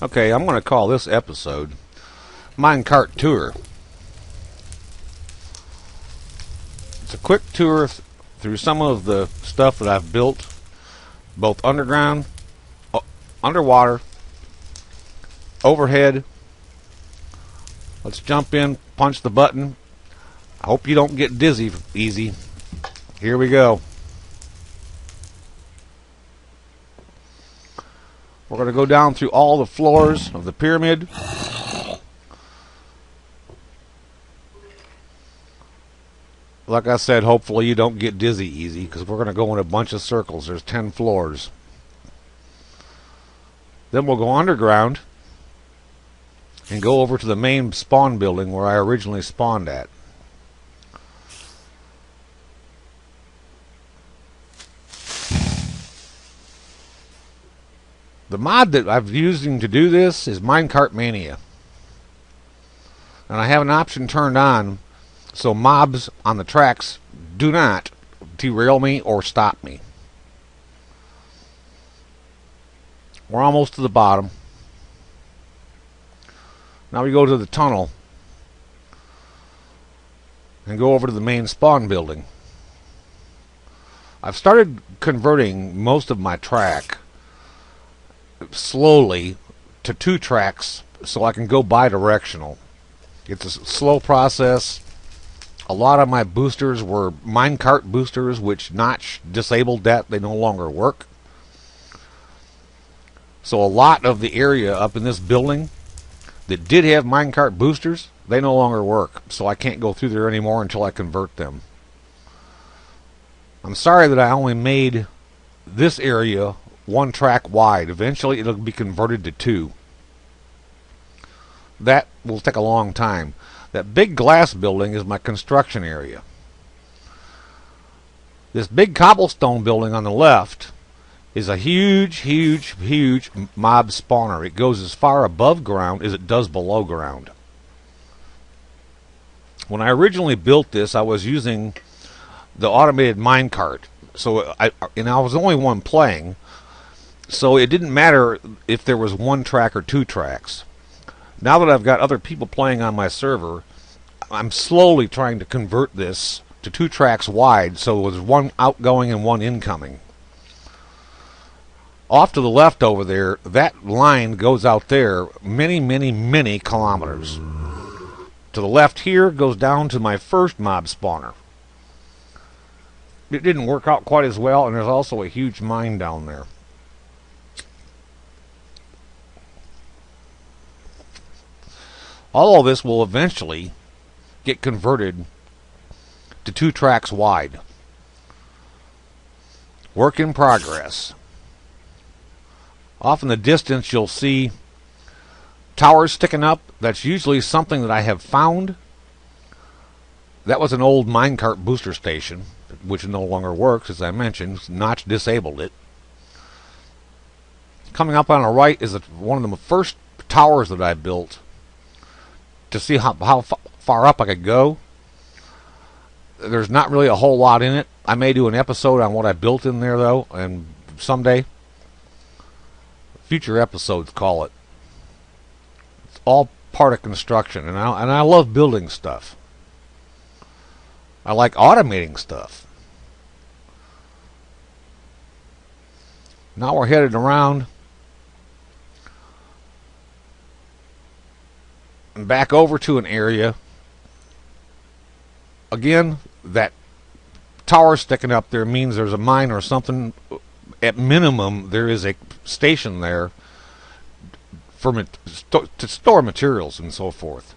Okay, I'm going to call this episode Minecart Tour. It's a quick tour through some of the stuff that I've built, both underground, underwater, overhead. Let's jump in, punch the button. I hope you don't get dizzy easy. Here we go. We're going to go down through all the floors of the pyramid. Like I said, hopefully you don't get dizzy easy, because we're going to go in a bunch of circles. There's 10 floors. Then we'll go underground and go over to the main spawn building where I originally spawned at. The mod that I've using to do this is Minecart Mania. And I have an option turned on so mobs on the tracks do not derail me or stop me. We're almost to the bottom. Now we go to the tunnel and go over to the main spawn building. I've started converting most of my track slowly to 2 tracks so I can go bi-directional. It's a slow process. A lot of my boosters were minecart boosters, which Notch disabled that. They no longer work. So a lot of the area up in this building that did have minecart boosters, they no longer work. So I can't go through there anymore until I convert them. I'm sorry that I only made this area 1 track wide. Eventually it'll be converted to 2. That will take a long time. That big glass building is my construction area. This big cobblestone building on the left is a huge mob spawner. It goes as far above ground as it does below ground. When I originally built this, I was using the automated minecart. So I was the only one playing. So it didn't matter if there was 1 track or 2 tracks. Now that I've got other people playing on my server, I'm slowly trying to convert this to 2 tracks wide, so there's 1 outgoing and 1 incoming. Off to the left over there, that line goes out there many kilometers. To the left here goes down to my first mob spawner. It didn't work out quite as well, and there's also a huge mine down there. All of this will eventually get converted to 2 tracks wide. Work in progress. Off in the distance you'll see towers sticking up. That's usually something that I have found. That was an old minecart booster station, which no longer works, as I mentioned. Notch disabled it. Coming up on the right is one of the first towers that I built to see how far up I could go. There's not really a whole lot in it. I may do an episode on what I built in there, though, and someday. Future episodes, call it. It's all part of construction, and I love building stuff. I like automating stuff. Now we're headed around and back over to an area. Again, that tower sticking up there means there's a mine or something. At minimum, there is a station there to store materials and so forth.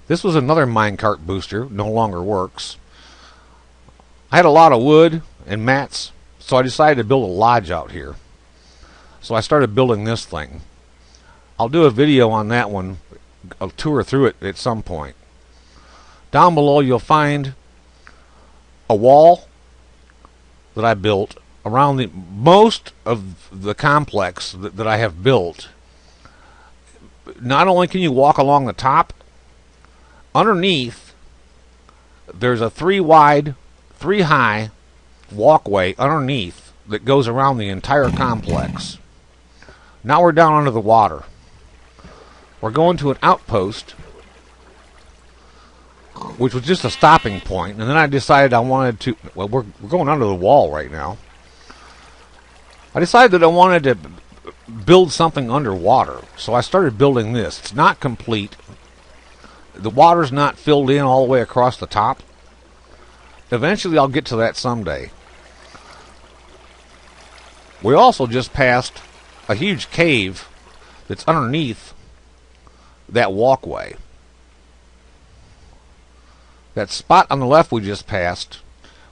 This was another minecart booster, no longer works. I had a lot of wood and mats, so I decided to build a lodge out here. So I started building this thing. I'll do a video on that one. I'll tour through it at some point. Down below you'll find a wall that I built around most of the complex that I have built. Not only can you walk along the top, underneath there's a 3 wide, 3 high walkway underneath that goes around the entire complex. Now we're down under the water. We're going to an outpost, which was just a stopping point, and then I decided I wanted to, well, we're going under the wall right now. I decided that I wanted to build something underwater, so I started building this. It's not complete. The water's not filled in all the way across the top. Eventually I'll get to that someday. We also just passed a huge cave that's underneath that walkway. That spot on the left we just passed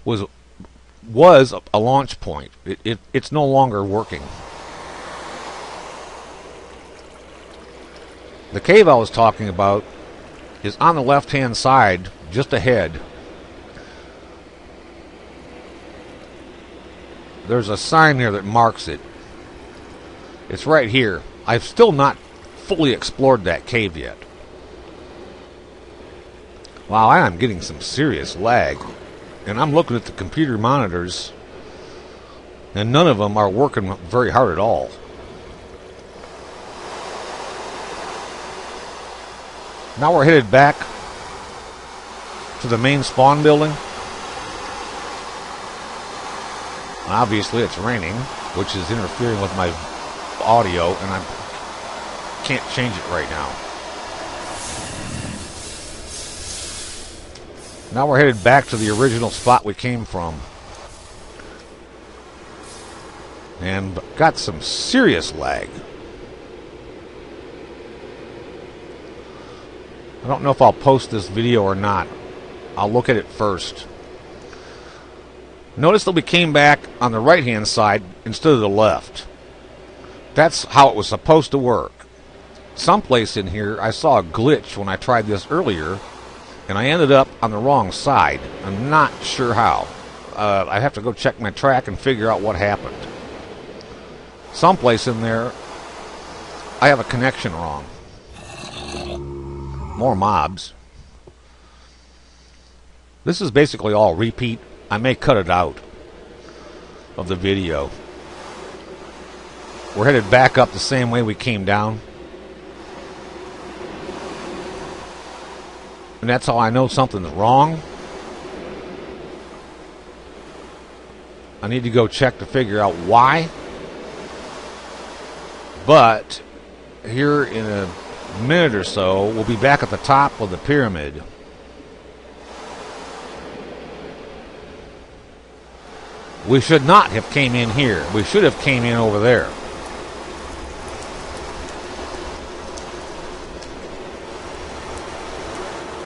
was a launch point. It's no longer working. The cave I was talking about is on the left-hand side, just ahead. There's a sign there that marks it. It's right here. I've still not fully explored that cave yet. Wow, I am getting some serious lag. And I'm looking at the computer monitors, and none of them are working very hard at all. Now we're headed back to the main spawn building. Obviously it's raining, which is interfering with my audio, and I can't change it right now. Now we're headed back to the original spot we came from. And got some serious lag. I don't know if I'll post this video or not. I'll look at it first. Notice that we came back on the right-hand side instead of the left. That's how it was supposed to work. Someplace in here I saw a glitch when I tried this earlier, and I ended up on the wrong side. I'm not sure how. I have to go check my track and figure out what happened. Someplace in there I have a connection wrong. More mobs. This is basically all repeat. I may cut it out of the video. We're headed back up the same way we came down. And that's how I know something's wrong. I need to go check to figure out why. But here in a minute or so, we'll be back at the top of the pyramid. We should not have came in here. We should have came in over there.